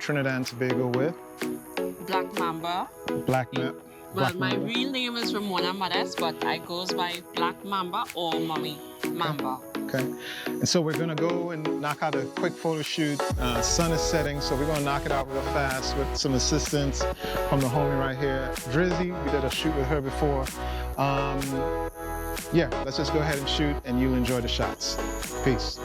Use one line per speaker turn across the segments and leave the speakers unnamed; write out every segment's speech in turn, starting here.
Trinidad and Tobago with?
Black Mamba.
Black Mamba.
Well, my real name is Ramona Modest, but I goes by Black Mamba or Mommy Mamba.
Okay, and so we're gonna go and knock out a quick photo shoot. Sun is setting, so we're gonna knock it out real fast with some assistance from the homie right here, Drizzy. We did a shoot with her before. Yeah, let's just go ahead and shoot, and you'll enjoy the shots. Peace.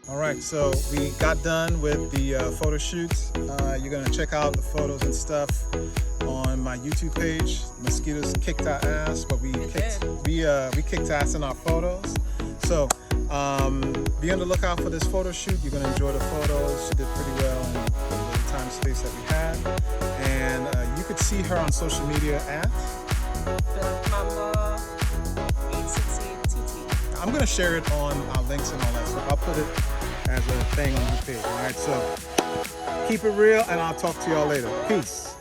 All right, so we got done with the photo shoots. You're gonna check out the photos and stuff on my YouTube page. Mosquitoes kicked our ass, but we kicked ass in our photos. So be on the lookout for this photo shoot. You're gonna enjoy the photos. She did pretty well in the little time space that we had. And you could see her on social media at
Mamba 868TT.
I'm gonna share it on our links and all that, so I'll put it as a thing on the page. All right, so keep it real, and I'll talk to y'all later. Peace.